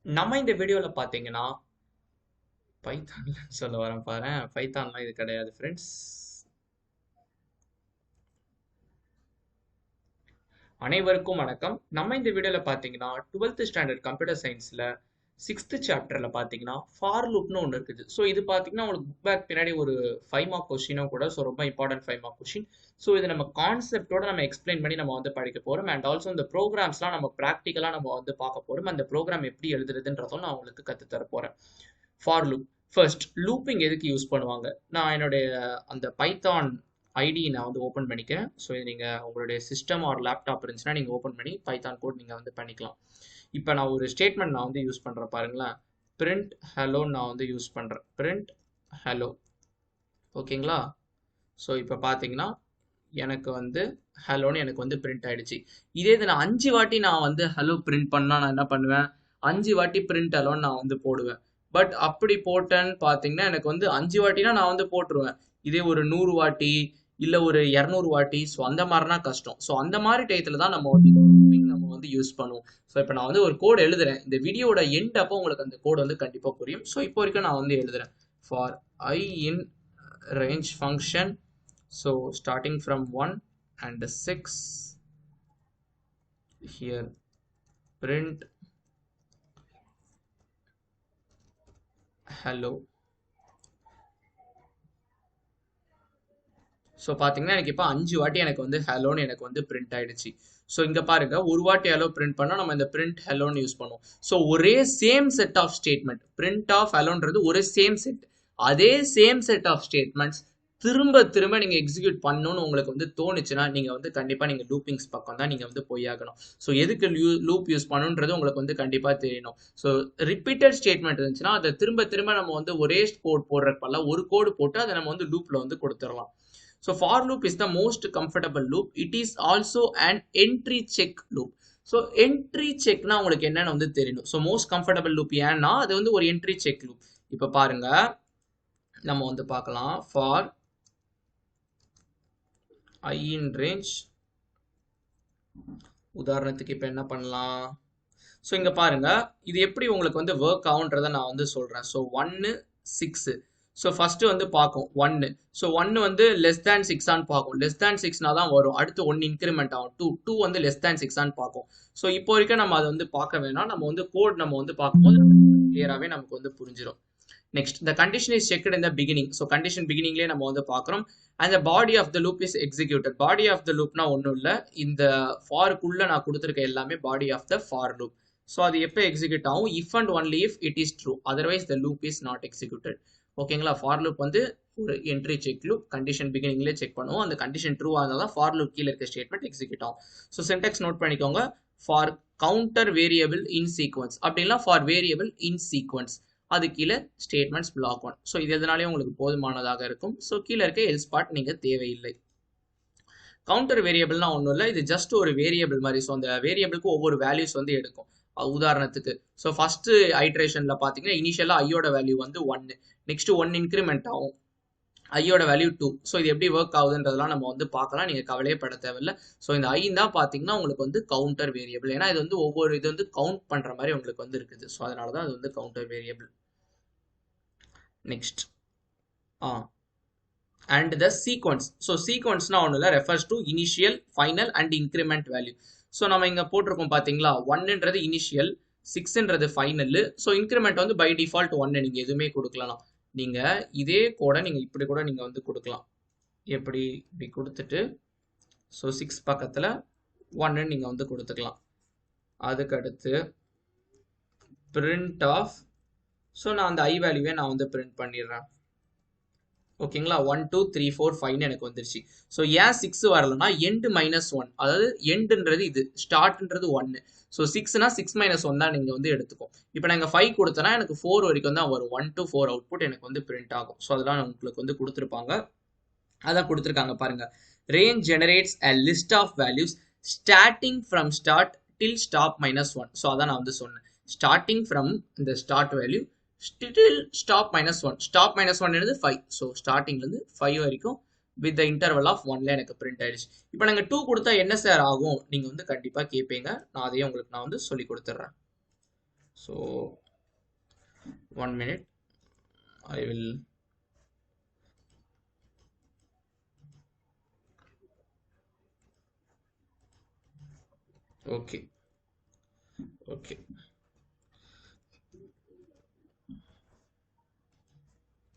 நம்ம இந்த வீடியோல பார்த்தீங்கன்னா, பைத்தான்ல சொல்ல வரேன் பாரேன். பைத்தான்லாம் இது கிடையாது ஃபிரெண்ட்ஸ். அனைவருக்கும் வணக்கம். நம்ம இந்த வீடியோல பார்த்தீங்கன்னா, 12th ஸ்டாண்டர்ட் கம்ப்யூட்டர் சயின்ஸ்ல 6th சாப்டர்ல பார்த்தீங்கன்னா, ஃபார் லூப்னு ஒண்ணு இருக்குது. ஸோ இது பார்த்தீங்கன்னா, உங்களுக்கு புக் பேக் பின்னாடி ஒரு 5 மார்க் கொஸ்டினும் கூட. ஸோ ரொம்ப இம்பார்ட்டன்ட் 5 மார்க் கொஸ்டின். ஸோ இது நம்ம கான்செப்ட்டோட நம்ம எக்ஸ்பிளைன் பண்ணி நம்ம வந்து படிக்க போறோம். அண்ட் ஆல்சோ இந்த ப்ரோகிராம்ஸ்லாம் நம்ம பிராக்டிகலா நம்ம வந்து பார்க்க போறோம். அந்த ப்ரோகிராம் எப்படி எழுதுறதுன்றதும் நான் உங்களுக்கு கத்து தர போறேன். For loop. ஃபர்ஸ்ட் லூப்பிங் எதுக்கு யூஸ் பண்ணுவாங்க? நான் என்னுடைய அந்த பைத்தான் ஐடி நான் வந்து ஓப்பன் பண்ணிக்கிறேன். ஸோ இது நீங்கள் உங்களுடைய சிஸ்டம் ஆர் லேப்டாப் இருந்துச்சுன்னா நீங்கள் ஓப்பன் பண்ணி பைத்தான் கோட் நீங்கள் வந்து பண்ணிக்கலாம். இப்போ நான் ஒரு ஸ்டேட்மெண்ட் நான் வந்து யூஸ் பண்ணுறேன் பாருங்களேன். பிரிண்ட் ஹலோ நான் வந்து யூஸ் பண்ணுறேன். Print hello. ஓகேங்களா? ஸோ இப்போ பார்த்தீங்கன்னா எனக்கு வந்து ஹலோன்னு எனக்கு வந்து பிரிண்ட் ஆயிடுச்சு. இதே இது நான் 5 வாட்டி நான் வந்து ஹலோ பிரிண்ட் பண்ணா நான் என்ன பண்ணுவேன்? 5 வாட்டி பிரிண்ட் ஹலோன்னு நான் வந்து போடுவேன். பட் அப்படி போட்டேன்னு பார்த்தீங்கன்னா எனக்கு வந்து 5 வாட்டினா நான் வந்து போட்டுருவேன். இதே ஒரு 100 வாட்டி இல்ல ஒரு 200 வாட்டி ஸோ அந்த மாதிரினா கஷ்டம். ஸோ அந்த மாதிரி டயத்துல தான் நம்ம வந்து யூஸ் பண்ணுவோம். ஸோ இப்போ நான் வந்து ஒரு கோட் எழுதுறேன். இந்த வீடியோட எண்ட் அப்போ உங்களுக்கு அந்த கோட் வந்து கண்டிப்பா புரியும். ஸோ இப்போ வரைக்கும் நான் வந்து எழுதுறேன். For I in range function. So starting from 1 and 6 here print hello. So பார்த்தீங்கன்னா எனக்கு இப்போ 5 வாட்டி எனக்கு வந்து ஹலோன்னு எனக்கு வந்து பிரிண்ட் ஆயிடுச்சு. ஸோ இங்கே பாருங்க ஒரு வாட்டி ஹலோ பிரிண்ட் பண்ணால் நம்ம இந்த பிரிண்ட் ஹலோன்னு யூஸ் பண்ணுவோம். ஸோ ஒரே same set of statement print of ஹலோன்றது ஒரே சேம் செட். அதே சேம் செட் ஆஃப் ஸ்டேட்மெண்ட்ஸ் திரும்ப திரும்ப நீங்கள் எக்ஸிக்யூட் பண்ணணும்னு உங்களுக்கு வந்து தோணுச்சுன்னா நீங்கள் வந்து கண்டிப்பாக நீங்கள் லூப்பிங்ஸ் பக்கம் தான் நீங்கள் வந்து போயாகணும். ஸோ எதுக்கு லூப் யூஸ் பண்ணணுன்றது உங்களுக்கு வந்து கண்டிப்பாக தெரியணும். ஸோ ரிப்பீட்டட் ஸ்டேட்மெண்ட் இருந்துச்சுன்னா அதை திரும்ப திரும்ப நம்ம வந்து ஒரே கோட் போடுறதுக்கு பதிலா ஒரு கோடு போட்டு அதை நம்ம வந்து லூப்பில் வந்து கொடுத்துடலாம். So for loop is the most comfortable loop. It is also an entry check loop. So entry checkனா உங்களுக்கு என்னன்னு வந்து தெரியணும். So most comfortable loop ஏன்னா அது வந்து ஒரு entry check loop. இப்போ பாருங்க நம்ம வந்து பார்க்கலாம். For I in range உதாரணத்துக்கு இப்போ என்ன பண்ணலாம்? ஸோ இங்க பாருங்க இது எப்படி உங்களுக்கு வந்து ஒர்க் ஆகுன்றதை நான் வந்து சொல்றேன். ஸோ 1 6. ஸோ ஃபர்ஸ்ட் வந்து பார்க்கும் 1. ஸோ 1 வந்து லெஸ் தேன் 6ஆன்னு பார்க்கும். லெஸ் தேன் 6னா தான் வரும். அடுத்து 1 இன்க்ரிமெண்ட் ஆகும். 2 வந்து லெஸ் தேன் 6ஆன்னு பார்க்கும். ஸோ இப்போ வரைக்கும் நம்ம அதை வந்து பார்க்க வேணாம். நம்ம வந்து கோட் நம்ம வந்து பார்க்கும்போது கிளியராகவே நமக்கு வந்து புரிஞ்சிடும். Next the condition is checked in the beginning. So condition பிகினிங்லேயே நம்ம வந்து பார்க்குறோம். and the body of the loop is executed. body of the loopனா ஒன்றும் இல்லை, இந்த ஃபாருக்குள்ள நான் கொடுத்துருக்க எல்லாமே body of the for loop. So அது எப்போ எக்ஸிக்யூட் ஆகும்? If and only if it is true, otherwise the loop is not executed. ஓகேங்களா? ஃபார் லூப் வந்து ஒரு என்ட்ரி செக் லூப். கண்டிஷன் பிகினிங்லேயே செக் பண்ணுவோம். அந்த கண்டிஷன் ட்ரூ ஆனால தான் ஃபார் லூப் கீழே இருக்க ஸ்டேட்மெண்ட் எக்ஸிக்யூட் ஆகும். ஸோ சின்டெக்ஸ் நோட் பண்ணிக்கோங்க. For counter variable in sequence அப்படின்னா ஃபார் வேரியபிள் இன் சீக்வன்ஸ், அது கீழே ஸ்டேட்மெண்ட்ஸ் பிளாக் 1. ஸோ இது எதனாலே உங்களுக்கு போதுமானதாக இருக்கும். ஸோ கீழே இருக்க எல்ஸ் பார்ட் நீங்கள் தேவையில்லை. கவுண்டர் வேரியபிள்னா ஒன்றும் இல்லை, இது ஜஸ்ட் ஒரு வேரியபிள் மாதிரி. ஸோ அந்த வேரியபிளுக்கு ஒவ்வொரு வேல்யூஸ் வந்து எடுக்கும். உதாரணத்துக்கு ஸோ ஃபர்ஸ்ட் ஐட்ரேஷன்ல பார்த்தீங்கன்னா இனிஷியலாக ஐயோட வேல்யூ வந்து 1, நெக்ஸ்ட் 1 இன்க்ரிமெண்ட் ஆகும், ஐயோட வேல்யூ 2. ஸோ இது எப்படி ஒர்க் ஆகுதுன்றதெல்லாம் நம்ம வந்து பார்க்கலாம். நீங்கள் கவலையே பட தேவையில்லை. ஸோ இந்த ஐ தான் பார்த்தீங்கன்னா உங்களுக்கு வந்து கவுண்டர் வேரியபிள். ஏன்னா இது வந்து ஒவ்வொரு இது வந்து கவுண்ட் பண்ணுற மாதிரி உங்களுக்கு வந்து இருக்குது. ஸோ அதனால தான் அது வந்து counter variable. Next and the sequence. So sequence na onnu illa, refers to initial, final and increment value. So நம்ம இங்க போட்டிருக்கோம் பாத்தீங்களா, 1ன்றது இனிஷியல், 6ன்றது ஃபைனல். ஸோ இன்க்ரிமெண்ட் வந்து பை டிஃபால்ட் 1 நீங்க எதுவுமே கொடுக்கலாம். நீங்க இதே கோட நீங்க இப்படி கூட நீங்க வந்து கொடுக்கலாம். எப்படி இப்படி கொடுத்துட்டு ஸோ 6 பக்கத்துல 1 நீங்க வந்து கொடுத்துக்கலாம். அதுக்கு அடுத்து பிரிண்ட் ஆஃப். ஸோ நான் அந்த ஐ வேல்யூவே நான் வந்து பிரிண்ட் பண்ணிடுறேன். ஓகேங்களா? 1 2 3 4 5 எனக்கு வந்துருச்சு. ஸோ ஏன் 6 வரலன்னா எண்டு -1, அதாவது எண்டுன்றது இது, ஸ்டார்ட்ன்றது 1. ஸோ 6னா 6 - 1 தான் நீங்க வந்து எடுத்துக்கும். இப்போ நான் 5 கொடுத்தேன்னா எனக்கு 4 வரைக்கும் தான் வரும். 1 to 4 அவுட்புட் எனக்கு வந்து பிரிண்ட் ஆகும். ஸோ அதெல்லாம் உங்களுக்கு வந்து கொடுத்துருப்பாங்க, அதான் கொடுத்துருக்காங்க பாருங்க. Range generates a list of values starting from start till stop -1. So அதான் நான் வந்து சொன்னேன். ஸ்டார்டிங் ஃப்ரம் இந்த start value still stop -1. stop -1 என்னது 5. ஸோ ஸ்டார்டிங்லேருந்து 5 வரைக்கும் வித் த இன்டர்வல் ஆஃப் 1ல எனக்கு பிரிண்ட் ஆயிடுச்சு. இப்போ நாங்கள் 2 கொடுத்தா என்ன சார் ஆகும் நீங்கள் வந்து கண்டிப்பாக கேட்பீங்க. நான் அதையே உங்களுக்கு நான் வந்து சொல்லி கொடுத்துட்றேன். So 1 minute, I will okay.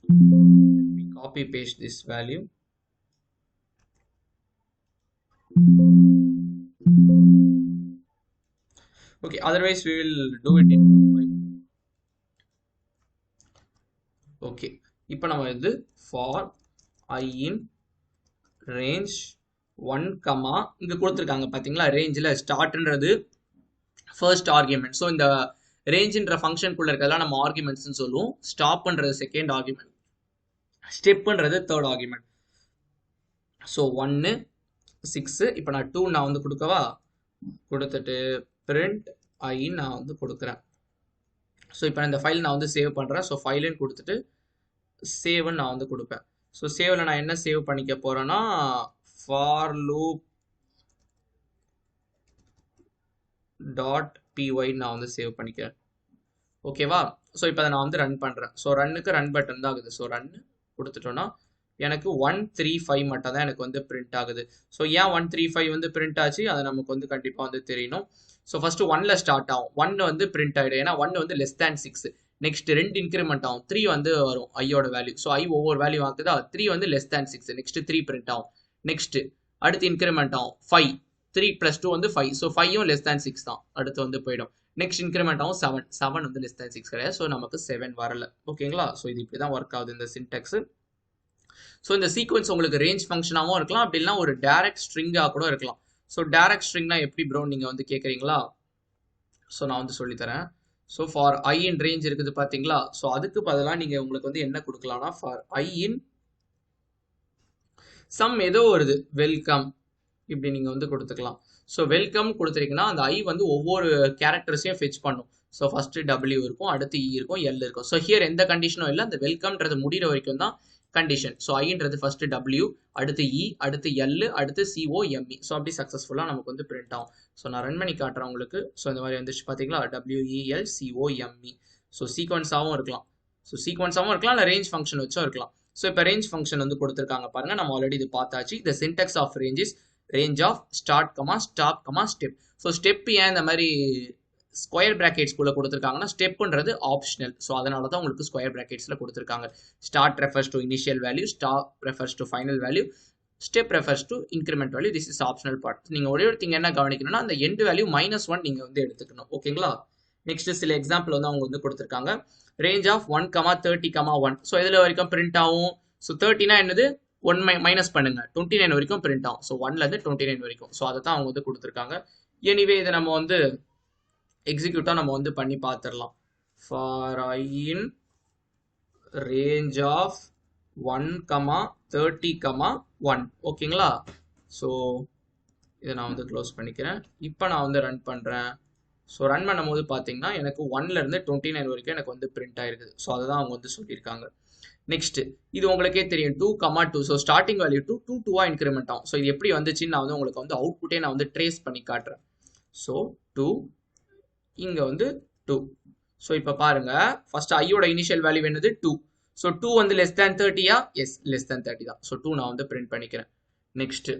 We copy paste this value. Okay, otherwise we will do it in okay. இப்போ நம்ம வந்து for I in range 1 comma இங்க கொடுத்திருக்காங்க பாத்தீங்களா, ரேஞ்சில் ஸ்டார்ட்ன்றது ஃபர்ஸ்ட் ஆர்குமெண்ட். ஸோ இந்த ரேஞ்சுன்ற ஃபங்க்ஷனுக்குள்ள இருக்கிறதெல்லாம் நம்ம ஆர்குமெண்ட்ஸ்னு சொல்லுவோம். ஸ்டாப்ன்றது செகண்ட் ஆர்குமெண்ட், ஸ்டெப்ன்றது தேர்ட் ஆர்குமெண்ட். ஸோ 1 6. இப்போ நான் 2 நான் வந்து கொடுக்கவா, கொடுத்துட்டு print I நான் வந்து கொடுக்குறேன். ஸோ இப்போ இந்த ஃபைல் நான் வந்து சேவ் பண்ணுறேன். ஸோ ஃபைலுன்னு கொடுத்துட்டு சேவ்னு நான் வந்து கொடுப்பேன். ஸோ சேவில் நான் என்ன சேவ் பண்ணிக்க போகிறேன்னா for loop டாட் py நான் வந்து சேவ் பண்ணிக்கிறேன். ஓகேவா? ஸோ இப்போ அதை நான் வந்து ரன் பண்ணுறேன். ஸோ ரன்னுக்கு ரன் பட்டன் தான் ஆகுது. ஸோ ரன் கொடுத்துட்டோன்னா எனக்கு 135 மட்டும் தான் எனக்கு வந்து பிரிண்ட் ஆகுது. ஸோ ஏன் 135 வந்து பிரிண்ட் ஆச்சு அதை நமக்கு வந்து கண்டிப்பாக வந்து தெரியணும். ஸோ ஃபர்ஸ்ட் 1ல ஸ்டார்ட் ஆகும், 1 வந்து பிரிண்ட் ஆகிடும். ஏன்னா 1 வந்து லெஸ் தேன் 6. நெக்ஸ்ட் 2 இன்க்ரிமெண்ட் ஆகும், 3 வந்து வரும் ஐயோட வேல்யூ. ஸோ ஐ ஒவ்வொரு வேல்யூ ஆகுதா, 3 வந்து லெஸ் தேன் 6. நெக்ஸ்ட் 3 பிரிண்ட் ஆகும். நெக்ஸ்ட் அடுத்து இன்க்ரிமெண்ட் ஆகும் 5, 3 + 2 வந்து 5. ஸோ 5ம் லெஸ் தேன் 6 தான், அடுத்து வந்து போயிடும். நெக்ஸ்ட் இன்க்ரிமெண்ட் ஆகும் 7, 7 வந்து லெஸ் தேன் 6 கிடையாது. ஸோ நமக்கு 7 வரல. ஓகேங்களா? ஸோ இது இப்படி தான் ஒர்க் ஆகுது இந்த சின்டெக்ஸ். ஸோ இந்த சீக்வன்ஸ் உங்களுக்கு ரேஞ்ச் ஃபங்க்ஷனாகவும் இருக்கலாம், அப்படி இல்லைனா ஒரு டைரக்ட் ஸ்ட்ரிங்காக கூட இருக்கலாம். ஸோ டைரக்ட் ஸ்ட்ரிங்னா எப்படி ப்ரோ நீங்கள் வந்து கேட்குறீங்களா? ஸோ நான் வந்து சொல்லித்தரேன். So for I in range இருக்குது பார்த்தீங்களா? ஸோ அதுக்கு பதிலாக நீங்கள் உங்களுக்கு வந்து என்ன கொடுக்கலாம்னா ஃபார் ஐ இன் சம் ஏதோ வருது வெல்கம் இப்படி நீங்கள் வந்து கொடுத்துக்கலாம். ஸோ வெல்கம் கொடுத்துருக்கீங்கன்னா அந்த ஐ வந்து ஒவ்வொரு கேரக்டர்ஸையும் ஃபெச் பண்ணும். ஸோ ஃபர்ஸ்ட் W இருக்கும், அடுத்து E இருக்கும், L இருக்கும். ஸோ ஹியர் எந்த கண்டிஷனும் இல்லை, அந்த வெல்கம்ன்றது முடிகிற வரைக்கும் தான் கண்டிஷன். ஸோ ஐன்றது ஃபர்ஸ்ட் W, அடுத்து E, அடுத்து L, அடுத்து COME. ஸோ அப்படி சக்ஸஸ்ஃபுல்லாக நமக்கு வந்து பிரிண்ட் ஆகும். ஸோ நான் ரன் பண்ணி காட்டுறேன் உங்களுக்கு. ஸோ இந்த மாதிரி வந்துச்சு பார்த்தீங்களா, WELCOME. ஸோ சீக்வன்ஸாகவும் இருக்கலாம், இல்லை ரேஞ்ச் ஃபங்க்ஷன் வச்சும் இருக்கலாம். ஸோ இப்போ ரேஞ்ச் ஃபங்க்ஷன் வந்து கொடுத்துருக்காங்க பாருங்க, நம்ம ஆல்ரெடி இது பார்த்தாச்சு. The syntax of range is range of start, stop, step. So step ஏன் இந்த மாதிரி ஸ்கொயர் பிராக்கெட்ஸ்குள்ளே கொடுத்துருக்காங்கன்னா ஸ்டெப்ன்றது ஆப்ஷனல். ஸோ அதனால தான் உங்களுக்கு ஸ்கொயர் பிராக்கெட்ஸில் கொடுத்துருக்காங்க. Start refers to initial value, stop refers to final value, step refers to increment value. This is optional part. நீங்கள் ஒரே ஒரு திங் என்ன கவனிக்கணும்னா அந்த எண்ட் வேல்யூ -1 நீங்கள் வந்து எடுத்துக்கணும். ஓகேங்களா? நெக்ஸ்ட் சில எக்ஸாம்பிள் வந்து அவங்க வந்து கொடுத்துருக்காங்க. Range of 1, 30, 1. ஸோ இதில் வரைக்கும் பிரிண்ட் ஆகும். ஸோ 30னா என்னது, 1 மைனஸ் பண்ணுங்க, 29 வரைக்கும் பிரிண்ட் ஆகும். ஸோ 1லேருந்து 29 வரைக்கும். ஸோ அதை தான் அவங்க வந்து கொடுத்துருக்காங்க. எனிவே இதை நம்ம வந்து எக்ஸிக்யூட்டாக நம்ம வந்து பண்ணி பார்த்துடலாம். For I in range of 1, 30, 1. ஓகேங்களா? ஸோ இதை நான் வந்து க்ளோஸ் பண்ணிக்கிறேன். இப்போ நான் வந்து ரன் பண்ணுறேன். ஸோ ரன் பண்ணும்போது பார்த்தீங்கன்னா எனக்கு 1லேருந்து 29 வரைக்கும் எனக்கு வந்து பிரிண்ட் ஆயிருக்குது. ஸோ அதை தான் அவங்க வந்து சொல்லியிருக்காங்க. நெக்ஸ்ட் இது உங்களுக்கே தெரியும் 2, 2. ஸோ ஸ்டார்டிங் வேல்யூ 2, 2 இன்க்ரிமெண்ட் ஆகும். ஸோ இது எப்படி வந்துச்சுன்னு நான் வந்து உங்களுக்கு வந்து அவுட்புட்டே நான் வந்து ட்ரேஸ் பண்ணி காட்டுறேன். ஸோ 2 இங்கே வந்து 2. ஸோ இப்போ பாருங்க, ஃபர்ஸ்ட் ஐயோட இனிஷியல் வேல்யூ என்னது 2. ஸோ 2 வந்து லெஸ் தேன் 30யா? எஸ், லெஸ் தேன் 30 தான். ஸோ 2 நான் வந்து பிரிண்ட் பண்ணிக்கிறேன். நெக்ஸ்ட்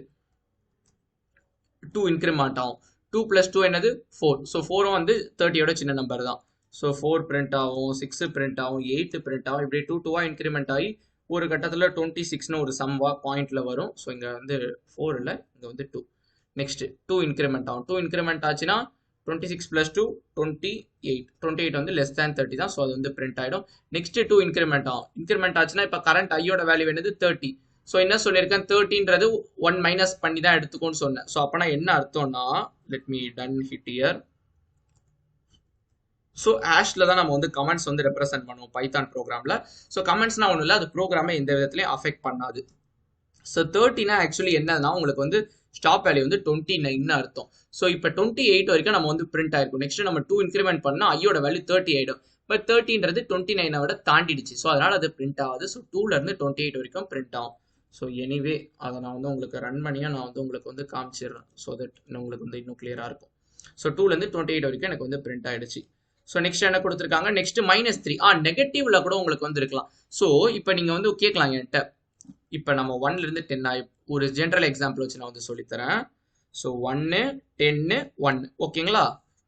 2 இன்க்ரிமெண்ட் ஆகும். 2 + 2 என்னது 4. ஸோ 4ம் வந்து 30யோட சின்ன நம்பர் தான். ஸோ 4 பிரிண்ட் ஆகும், 6 பிரிண்ட் ஆகும், 8 பிரிண்ட் ஆகும். இப்படி 2, 2 இன்க்ரிமெண்ட் ஆகி ஒரு கட்டத்தில் 26ன்னு ஒரு சம்வா பாயிண்ட்ல வரும். ஸோ இங்கே வந்து 4 இல்லை, இங்கே வந்து 2. நெக்ஸ்ட் 2 இன்க்ரிமெண்ட் ஆகும். 2 இன்க்ரிமெண்ட் ஆச்சுன்னா 26 + 2 28. 28 வந்து லெஸ் தேன் 30 தான். ஸோ அது வந்து பிரிண்ட் ஆகிடும். நெக்ஸ்ட் 2 இன்க்ரிமெண்ட் ஆகும். இன்க்ரிமெண்ட் ஆச்சுன்னா இப்போ கரண்ட் ஐயோட வேல்யூ என்னது 30. ஸோ என்ன சொல்லியிருக்கேன், 30ன்றது 1 மைனஸ் பண்ணி தான் எடுத்துக்கோன்னு சொன்னேன். ஸோ அப்போனா என்ன அர்த்தம்னா, let me run it here. So ஆஷ்ல தான் நம்ம வந்து கமெண்ட்ஸ் வந்து ரெப்ரசென்ட் பண்ணுவோம் பைத்தான் ப்ரோக்ராமில். ஸோ கமெண்ட்ஸ்னா ஒன்றும் இல்லை, அது ப்ரோக்ராமை எந்த விதத்துலையும் அஃபெக்ட் பண்ணாது. ஸோ 30னா ஆக்சுவலி என்னன்னா உங்களுக்கு வந்து ஸ்டாப் வேல்யூ வந்து 29ன்னு அர்த்தம். ஸோ இப்போ 28 வரைக்கும் நம்ம வந்து பிரிண்ட் ஆயிருக்கும். நெக்ஸ்ட் நம்ம 2 இன்க்ரிமெண்ட் பண்ணால் ஐயோட வேல்யூ 30 ஆயிடும். பட் 30ன்றது 29 விட தாண்டிடுச்சு. ஸோ அதனால அது பிரிண்ட் ஆகுது. ஸோ 2லேருந்து 28 வரைக்கும் பிரிண்ட் ஆகும். ஸோ எனிவே அதை நான் வந்து உங்களுக்கு ரன் பண்ணியாக நான் வந்து உங்களுக்கு வந்து காமிச்சிடுறேன். ஸோ தட் உங்களுக்கு வந்து இன்னும் கிளியராக இருக்கும். ஸோ 2லேருந்து 28 வரைக்கும் எனக்கு வந்து பிரிண்ட் ஆயிடுச்சு. ஸோ நெக்ஸ்ட் என்ன கொடுத்துருக்காங்க, நெக்ஸ்ட் -3 நெகட்டிவ்ல கூட உங்களுக்கு வந்து இருக்கலாம். ஸோ இப்போ நீங்க வந்து கேட்கலாம் என்கிட்ட, இப்போ நம்ம 1ல இருந்து 10 ஒரு ஜென்ரல் எக்ஸாம்பிள் வச்சு நான் வந்து சொல்லித்தரேன். ஸோ 1 10 1 ஓகேங்களா.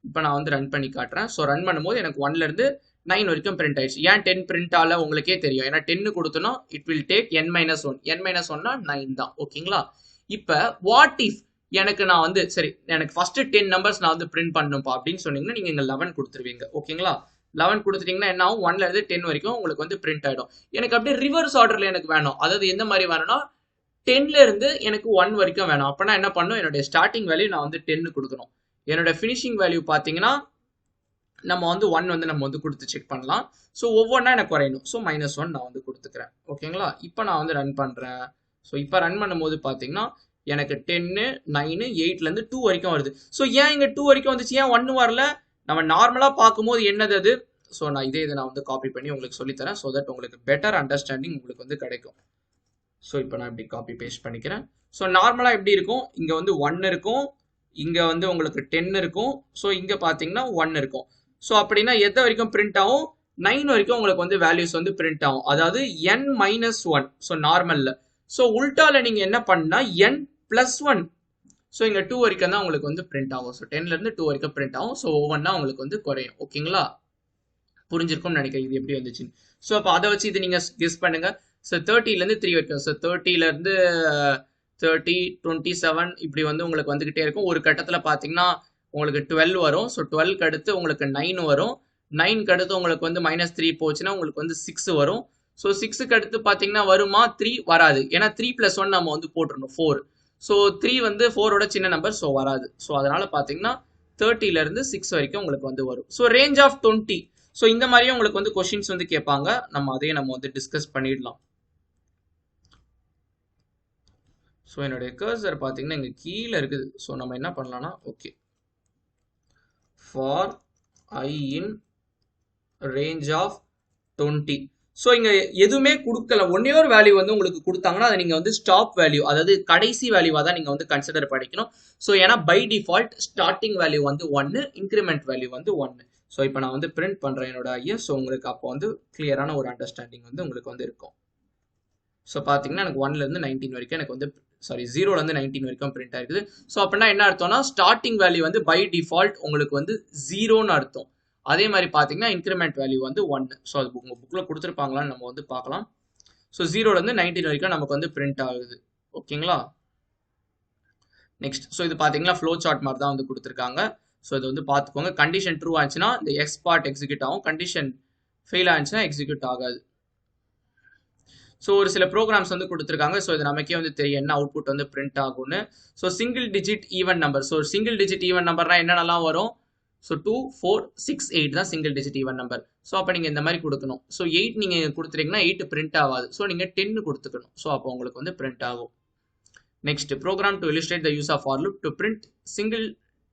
இப்போ நான் வந்து ரன் பண்ணி காட்டுறேன். ஸோ ரன் பண்ணும்போது எனக்கு 1ல இருந்து 9 வரைக்கும் பிரிண்ட் ஆயிடுச்சு. ஏன் 10 பிரிண்ட் ஆகல உங்களுக்கே தெரியும், ஏன்னா 10 கொடுத்தோம்னா இட் வில் டேக் n-1. n-1னா 9 தான் ஓகேங்களா. இப்போ வாட் இஃப் எனக்கு நான் வந்து சரி எனக்கு ஃபர்ஸ்ட் 10 நம்பர்ஸ் நான் வந்து பிரிண்ட் பண்ணணும்ப்பா அப்படின்னு சொன்னீங்கன்னா நீங்க இங்க 11 கொடுத்துருவீங்க ஓகேங்களா. 11 கொடுத்துட்டீங்கன்னா என்ன ஆகும், 1ல இருந்து 10 வரைக்கும் உங்களுக்கு வந்து பிரிண்ட் ஆயிடும். எனக்கு அப்படியே ரிவர்ஸ் ஆர்டர்ல எனக்கு வேணும், அதாவது எந்த மாதிரி வேணும்னா 10ல இருந்து எனக்கு 1 வரைக்கும் வேணும். அப்பனா என்ன பண்ணும், என்னுடைய ஸ்டார்டிங் வேல்யூ நான் வந்து 10 கொடுக்கணும். என்னோட ஃபினிஷிங் வேல்யூ பாத்தீங்கன்னா நம்ம வந்து 1 வந்து நம்ம வந்து கொடுத்து செக் பண்ணலாம். ஸோ ஒவ்வொன்றா எனக்கு குறையணும். ஸோ -1 நான் வந்து கொடுத்துக்கிறேன் ஓகேங்களா. இப்போ நான் வந்து ரன் பண்றேன். ஸோ இப்போ ரன் பண்ணும்போது பாத்தீங்கன்னா எனக்கு 10 9 8ல இருந்து 2 வரைக்கும் வருது. ஸோ ஏன் இங்க 2 வரைக்கும் வந்துச்சு, ஏன் 1 வரல? நம்ம நார்மலா பார்க்கும்போது என்னது அது. ஸோ நான் இதை நான் வந்து காப்பி பண்ணி உங்களுக்கு சொல்லித்தரேன். ஸோ தட் உங்களுக்கு பெட்டர் அண்டர்ஸ்டாண்டிங் உங்களுக்கு வந்து கிடைக்கும். ஸோ இப்போ நான் இப்படி காப்பி பேஸ்ட் பண்ணிக்கிறேன். ஸோ நார்மலா எப்படி இருக்கும், இங்க வந்து 1 இருக்கும், இங்க வந்து உங்களுக்கு 10 இருக்கும், ஸோ இங்க பாத்தீங்கன்னா 1 இருக்கும். ஸோ அப்படின்னா எது வரைக்கும் பிரிண்ட் ஆகும், 9 வரைக்கும் உங்களுக்கு வந்து வேல்யூஸ் வந்து பிரிண்ட் ஆகும், அதாவது n-1. ஸோ நார்மல்ல. ஸோ உல்டால நீங்க என்ன பண்ணா n+1. ஸோ இங்க 2 வரைக்கும் தான் உங்களுக்கு வந்து பிரிண்ட் ஆகும். ஸோ 10ல இருந்து 2 வரைக்கும் பிரிண்ட் ஆகும். ஸோ ஒவ்வொன்றா உங்களுக்கு வந்து குறையும் ஓகேங்களா. புரிஞ்சிருக்கும்னு நினைக்கிறேன் இது எப்படி வந்துச்சு. ஸோ அப்போ அதை வச்சு இது நீங்க கெஸ் பண்ணுங்க. ஸோ 30ல இருந்து 3 வரைக்கும், ஸோ 30ல இருந்து 30 27 இப்படி வந்து உங்களுக்கு வந்துகிட்டே இருக்கும். ஒரு கட்டத்துல பாத்தீங்கன்னா உங்களுக்கு 12 வரும். ஸோ 12க்கு அடுத்து உங்களுக்கு 9 வரும். 9க்கு அடுத்து உங்களுக்கு வந்து -3 போச்சுன்னா உங்களுக்கு வந்து 6 வரும். ஸோ 6க்கு அடுத்து பாத்தீங்கன்னா வருமா, 3 வராது, ஏன்னா 3+1 நம்ம வந்து போட்டுருணும் 4. ஸோ 3 வந்து 4ஓட சின்ன நம்பர், ஸோ வராது. ஸோ அதனால பாத்தீங்கன்னா 30ல இருந்து 6 வரைக்கும் உங்களுக்கு வந்து வரும். So range of 20. ஸோ இந்த மாதிரியும் உங்களுக்கு வந்து கொஸ்டின்ஸ் வந்து கேட்பாங்க, நம்ம அதையும் நம்ம வந்து டிஸ்கஸ் பண்ணிடலாம். ஸோ என்னுடைய கர்சர் பார்த்தீங்கன்னா இங்கே கீழே இருக்குது. ஸோ நம்ம என்ன பண்ணலாம்னா, okay, for I in range of 20. So இங்கே எதுவுமே கொடுக்கல, ஒன்னே ஒரு வேல்யூ வந்து உங்களுக்கு கொடுத்தாங்கன்னா அதை நீங்கள் வந்து ஸ்டாப் வேல்யூ, அதாவது கடைசி வேல்யூவாக தான் நீங்கள் வந்து கன்சிடர் பண்ணிக்கணும். ஸோ ஏன்னா பை டிஃபால்ட் ஸ்டார்டிங் வேல்யூ வந்து 1, இன்க்ரிமெண்ட் வேல்யூ வந்து 1. ஸோ இப்போ நான் வந்து பிரிண்ட் பண்ணுறேன் என்னோட ஐயா. ஸோ உங்களுக்கு அப்போ வந்து கிளியரான ஒரு அண்டர்ஸ்டாண்டிங் வந்து உங்களுக்கு வந்து இருக்கும். ஸோ பார்த்தீங்கன்னா எனக்கு 1ல இருந்து 19 வரைக்கும் எனக்கு வந்து சாரி 0ல இருந்து 19 வரைக்கும் பிரிண்ட் ஆயிருக்குது. ஸோ அப்படின்னா என்ன அர்த்தம்னா ஸ்டார்டிங் வேல்யூ வந்து பை டிஃபால்ட் உங்களுக்கு வந்து 0ன்னு அர்த்தம். அதே மாதிரி பார்த்தீங்கன்னா இன்க்ரிமெண்ட் வேல்யூ வந்து 1. ஸோ அது உங்கள் புக்கில் கொடுத்துருப்பாங்களான்னு நம்ம வந்து பார்க்கலாம். ஸோ 0ல இருந்து 19 வரைக்கும் நமக்கு வந்து பிரிண்ட் ஆகுது ஓகேங்களா. நெக்ஸ்ட், ஸோ இது பார்த்தீங்கன்னா ஃப்ளோ சார்ட் மாதிரி தான் வந்து கொடுத்துருக்காங்க. ஸோ இது வந்து பார்த்துக்கோங்க. கண்டிஷன் ட்ரூ ஆச்சுன்னா இந்த எக்ஸ் பார்ட் எக்ஸிக்யூட் ஆகும், கண்டிஷன் ஃபெயில் ஆச்சுன்னா எக்ஸிக்யூட் ஆகாது. ஸோ ஒரு சில ப்ரோக்ராம்ஸ் வந்து கொடுத்துருக்காங்க. ஸோ இது நமக்கே வந்து தெரியும் என்ன அவுட்புட் வந்து பிரிண்ட் ஆகும்னு. So single digit even number. So single digit even நம்பர்னா என்னென்னலாம் வரும், ஸோ 2 4 6 8 தான் single digit even number. So அப்போ நீங்கள் இந்த மாதிரி கொடுக்கணும். ஸோ 8 நீங்கள் கொடுத்துட்டீங்கன்னா 8 பிரிண்ட் ஆகாது. ஸோ நீங்கள் 10 கொடுத்துக்கணும். ஸோ அப்போ உங்களுக்கு வந்து பிரிண்ட் ஆகும். Next, program to illustrate the use of for loop to print single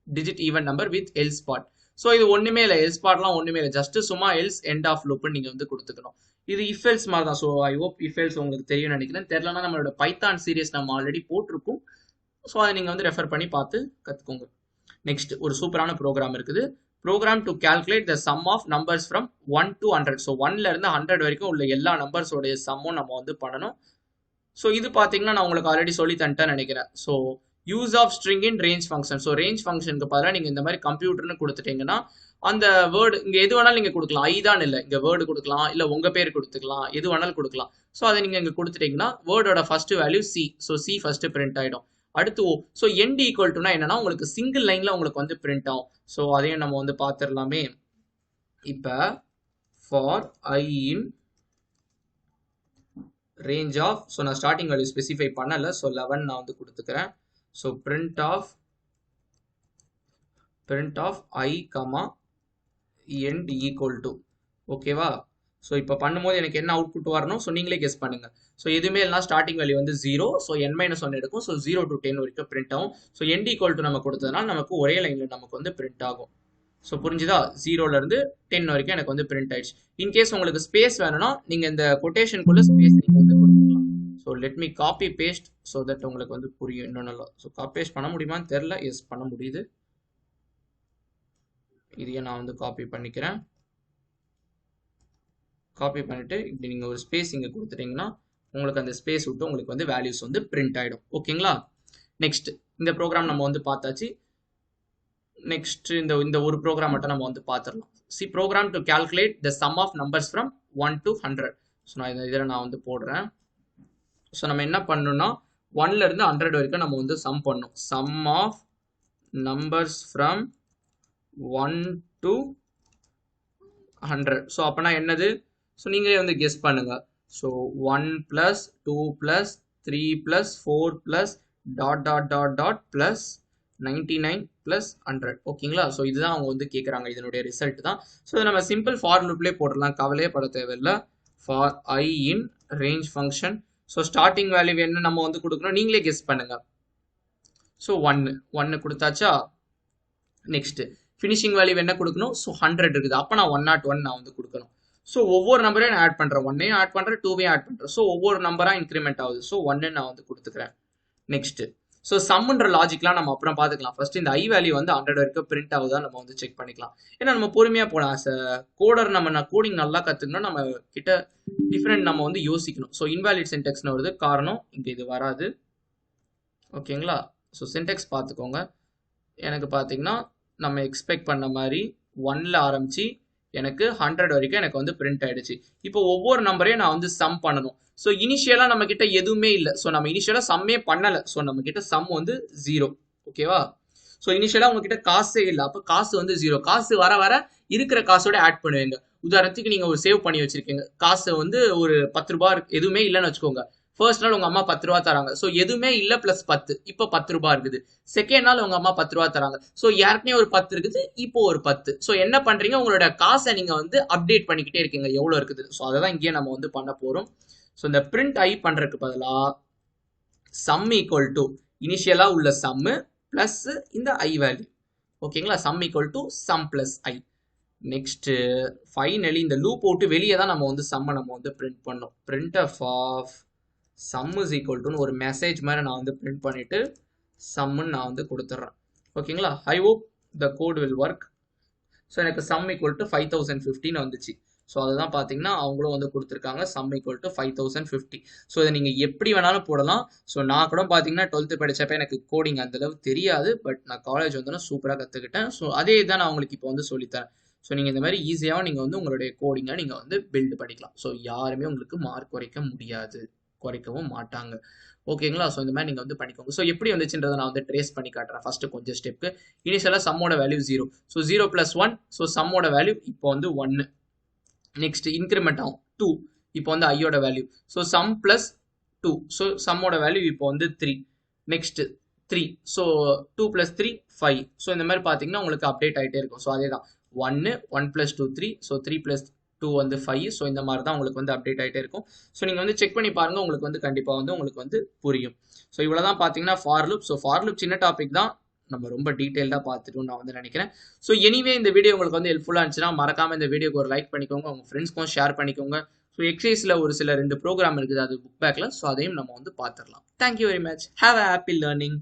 digit even number with else part. So இது ஒன்றுமே இல்லை, எல்ஸ் பார்ட்லாம் ஒன்றுமே இல்லை, ஜஸ்ட் சும்மா எல்ஸ் எண்ட் ஆஃப் லூப்னு நீங்கள் வந்து கொடுத்துக்கணும். இது இஃப் எல்ஸ் மாதிரி தான். So I hope if else உங்களுக்கு தெரியும்னு நினைக்கிறேன். தெரியலனா நம்மளோட பைத்தான் சீரியஸ் நம்ம ஆல்ரெடி போட்டிருக்கோம். ஸோ அதை நீங்கள் வந்து ரெஃபர் பண்ணி பார்த்து கற்றுக்கோங்க. நெக்ஸ்ட், ஒரு சூப்பரான ப்ரோக்ராம் இருக்குது. Program to calculate the sum of numbers from 1 to 100. So 1ல இருந்து 100 வரைக்கும் உள்ள எல்லா நம்பர்ஸோடைய சம்மும் நம்ம வந்து பண்ணணும். ஸோ இது பார்த்தீங்கன்னா நான் உங்களுக்கு ஆல்ரெடி சொல்லி தந்துட்டேன்னு நினைக்கிறேன். So use of string in range function. So range ஃபங்க்ஷனுக்கு பதிலாக நீங்கள் இந்த மாதிரி கம்ப்யூட்டர்னு கொடுத்துட்டீங்கன்னா அந்த வேர்டு இங்கே எது வேணாலும் நீங்கள் கொடுக்கலாம். ஐ தான் இல்லை, இங்கே வேர்டு கொடுக்கலாம், இல்லை உங்கள் பேர் கொடுத்துக்கலாம், எது வேணாலும் கொடுக்கலாம். ஸோ அதை நீங்கள் இங்கே கொடுத்துட்டீங்கன்னா வேர்டோட first value C. So C first print ஆகிடும். அடுத்து ஓ. ஸோ எண்ட் ஈக்குவல் டுனா என்னன்னா உங்களுக்கு சிங்கிள் லைனில் உங்களுக்கு வந்து பிரிண்ட் ஆகும். ஸோ அதையும் நம்ம வந்து பார்த்துடலாமே. இப்போ for I in range of, so நான் ஸ்டார்டிங் வேல்யூ ஸ்பெசிஃபை பண்ணலை, ஸோ 11 நான் வந்து கொடுத்துக்கிறேன். So print of I, end equal to, ஓகேவா. ஸோ இப்போ பண்ணும்போது எனக்கு என்ன அவுட்புட் வரணும், ஸோ நீங்களே கெஸ் பண்ணுங்க. ஸோ எதுவுமே எல்லாம் ஸ்டார்டிங் வேல்யூ வந்து 0, ஸோ n-1 எடுக்கும். ஸோ 0 to 10 வரைக்கும் பிரிண்ட் ஆகும். ஸோ end equal to நம்ம கொடுத்ததுனால நமக்கு ஒரே லைனில் நமக்கு வந்து பிரிண்ட் ஆகும். ஸோ புரிஞ்சுதா, 0ல இருந்து 10 வரைக்கும் எனக்கு வந்து பிரிண்ட் ஆயிடுச்சு. இன்கேஸ் உங்களுக்கு ஸ்பேஸ் வேணும்னா நீங்க இந்த கொட்டேஷனுக்குள்ள ஸ்பேஸ் நீங்க வந்து கொடுத்துக்கலாம். So let me copy paste so that உங்களுக்கு வந்து புரியும் இன்னும் நல்லா. ஸோ காப்பி பேஸ்ட் பண்ண முடியுமான்னு தெரியல. எஸ், பண்ண முடியுது. இதையும் நான் வந்து காப்பி பண்ணிக்கிறேன். காப்பி பண்ணிட்டு இப்படி நீங்கள் ஒரு ஸ்பேஸ் இங்கே கொடுத்துட்டீங்கன்னா உங்களுக்கு அந்த ஸ்பேஸ் விட்டு உங்களுக்கு வந்து வேல்யூஸ் வந்து பிரிண்ட் ஆகிடும். ஓகேங்களா? நெக்ஸ்ட் இந்த ப்ரோக்ராம் நம்ம வந்து பார்த்தாச்சு. நெக்ஸ்ட் இந்த ஒரு ப்ரோக்ராம் மட்டும் நம்ம வந்து பார்த்துடலாம். Program to calculate the sum of numbers from 1 to 100. So நான் இதில் நான் வந்து போடுறேன். ஸோ நம்ம என்ன பண்ணணும்னா 1ல இருந்து 100 வரைக்கும் நம்ம வந்து சம் பண்ணணும். Sum of numbers from 1 to 100. So அப்போனா என்னது? ஸோ நீங்களே வந்து கெஸ் பண்ணுங்க. ஸோ 1 + 2 + 3 + 4 + ... + 99 + 100. ஓகேங்களா? ஸோ இதுதான் அவங்க வந்து கேட்குறாங்க. இதனுடைய ரிசல்ட் தான். ஸோ இதை நம்ம சிம்பிள் ஃபார் லூப்லேயே போடலாம். கவலையே பட தேவையில்லை. For I in range function. So starting value என்ன நம்ம வந்து கொடுக்கணும், நீங்களே கெஸ் பண்ணுங்க. ஸோ 1 கொடுத்தாச்சா? நெக்ஸ்ட் ஃபினிஷிங் வேல்யூ என்ன கொடுக்கணும்? ஸோ 100 இருக்குது. அப்போ நான் 101 நான் வந்து கொடுக்கணும். ஸோ ஒவ்வொரு நம்பரையும் நான் ஆட் பண்ணுறேன். 1ஐயும் ஆட் பண்ணுறேன், 2வையும் ஆட் பண்ணுறேன். ஸோ ஒவ்வொரு நம்பராக இன்க்ரிமெண்ட் ஆகுது. ஸோ 1 நான் வந்து கொடுத்துக்கிறேன். நெக்ஸ்ட் ஸோ சம்ன்ற லாஜிக்லாம் நம்ம அப்புறம் பார்த்துக்கலாம். ஃபர்ஸ்ட் இந்த I வேல்யூ வந்து 100 வரைக்கும் பிரிண்ட் ஆகுதா நம்ம வந்து செக் பண்ணிக்கலாம். ஏன்னா நம்ம பொறுமையாக போகலாம். ஆஸ் கோடர் நம்ம கோடிங் நல்லா கற்றுக்கணும். நம்ம கிட்ட டிஃப்ரெண்ட் நம்ம வந்து யோசிக்கணும். ஸோ இன்வாலிட் சின்டெக்ஸ்னு வருது. காரணம் இங்கே இது வராது. ஓகேங்களா? ஸோ சின்டெக்ஸ் பார்த்துக்கோங்க. எனக்கு பார்த்தீங்கன்னா நம்ம எக்ஸ்பெக்ட் பண்ண மாதிரி 1ல ஆரம்பிச்சு எனக்கு 100 வரைக்கும் எனக்கு வந்து பிரிண்ட் ஆயிடுச்சு. இப்போ ஒவ்வொரு நம்பரையும் நான் வந்து சம் பண்ணணும். ஸோ இனிஷியலாக நம்ம கிட்ட எதுவுமே இல்லை. ஸோ நம்ம இனிஷியலாக சம்மே பண்ணலை. ஸோ நம்ம கிட்ட சம் வந்து 0. ஓகேவா? ஸோ இனிஷியலாக உங்ககிட்ட காசே இல்லை. அப்போ காசு வந்து 0. காசு வர வர இருக்கிற காசோட ஆட் பண்ணுவீங்க. உதாரணத்துக்கு நீங்கள் ஒரு சேவ் பண்ணி வச்சிருக்கீங்க. காசு வந்து ஒரு 10 ரூபாய் எதுவுமே இல்லைன்னு வச்சுக்கோங்க. ஃபர்ஸ்ட் நாள் உங்க அம்மா 10 ரூபா தராங்க. ஸோ எதுவுமே இல்லை + 10 இப்போ 10 ரூபாய் இருக்குது. செகண்ட் நாள் உங்க அம்மா 10 ரூபா தராங்க. ஸோ ஏற்கனவே ஒரு 10 இருக்குது, இப்போ ஒரு 10. ஸோ என்ன பண்றீங்க? உங்களோட காசை நீங்க வந்து அப்டேட் பண்ணிக்கிட்டே இருக்கீங்க எவ்வளோ இருக்குது. ஸோ அதை தான் இங்கேயே நம்ம வந்து பண்ண போறோம். ஸோ இந்த பிரிண்ட் I பண்றதுக்கு பதிலாக சம் ஈக்குவல் டு இனிஷியலா உள்ள சம்மு பிளஸ் இந்த I வேல்யூ. ஓகேங்களா? Sum equal to sum plus I. Next finally இந்த லூப் போட்டு வெளியே தான் நம்ம வந்து சம்மை நம்ம வந்து பிரிண்ட் பண்ணோம். printf of sum is equal to ஒரு மெசேஜ் மாதிரி நான் வந்து பிரிண்ட் பண்ணிட்டு சம்னு நான் வந்து கொடுத்துட்றேன். ஓகேங்களா? I hope the code will work. So எனக்கு சம் ஈக்குவல் டு 5050 வந்துச்சு. ஸோ அதுதான் பார்த்தீங்கன்னா அவங்களும் வந்து கொடுத்துருக்காங்க. Some equal to 5050. ஸோ இதை நீங்கள் எப்படி வேணாலும் போடலாம். ஸோ நான் கூட பார்த்தீங்கன்னா 12th படித்தப்ப எனக்கு கோடிங் அந்தளவு தெரியாது. பட் நான் காலேஜ் வந்தோன்னா சூப்பராக கற்றுக்கிட்டேன். ஸோ அதே தான் நான் உங்களுக்கு இப்போ வந்து சொல்லித்தரேன். ஸோ நீங்கள் இந்த மாதிரி ஈஸியாக நீங்கள் வந்து உங்களுடைய கோடிங்கை நீங்கள் வந்து பில்டு பண்ணிக்கலாம். ஸோ யாருமே உங்களுக்கு மார்க் குறைக்க முடியாது, குறைக்கவும் மாட்டாங்க. ஓகேங்களா? ஸோ இந்த மாதிரி நீங்கள் வந்து பண்ணிக்கோங்க. ஸோ எப்படி வந்துச்சுன்றதை நான் வந்து ட்ரேஸ் பண்ணி காட்டுறேன். ஃபர்ஸ்ட் கொஞ்சம் ஸ்டெப்க்கு இனிஷியலாக சம்மோட வேல்யூ 0. ஸோ 0 + 1. ஸோ சம்மோட வேல்யூ இப்போ வந்து 1. நெக்ஸ்ட் இன்க்ரிமெண்ட் ஆகும் 2. இப்போ வந்து ஐயோட வேல்யூ. So sum + 2. ஸோ சம்மோட வேல்யூ இப்போ வந்து 3. நெக்ஸ்ட் 3. ஸோ 2 + 3 5. ஸோ இந்த மாதிரி பார்த்தீங்கன்னா உங்களுக்கு அப்டேட் ஆகிட்டே இருக்கும். ஸோ அதே தான் 1 + 2 3. ஸோ 3 + 2 வந்து 5. ஸோ இந்த மாதிரி தான் உங்களுக்கு வந்து அப்டேட் ஆகிட்டே இருக்கும். ஸோ நீங்கள் வந்து செக் பண்ணி பாருங்கள். உங்களுக்கு வந்து கண்டிப்பாக வந்து உங்களுக்கு வந்து புரியும். ஸோ இவ்வளோ தான் பார்த்தீங்கன்னா for loop. So for loop சின்ன டாபிக் தான், நம்ம ரொம்ப டீட்டெயில்டாக பார்த்துட்டோம்னு நான் வந்து நினைக்கிறேன். ஸோ எனிவே இந்த வீடியோ உங்களுக்கு வந்து ஹெல்ப்ஃபுல்லாக இருந்துச்சுன்னா மறக்காமல் இந்த வீடியோக்கு ஒரு லைக் பண்ணிக்கோங்க. உங்கள் ஃப்ரெண்ட்ஸ்க்கும் ஷேர் பண்ணிக்கோங்க. ஸோ எக்ஸைஸில் ஒரு சில 2 ப்ரோக்ராம் இருக்குது அது புக் பேக்கில். ஸோ அதையும் நம்ம வந்து பார்த்துடலாம். Thank you very much. Have a happy learning.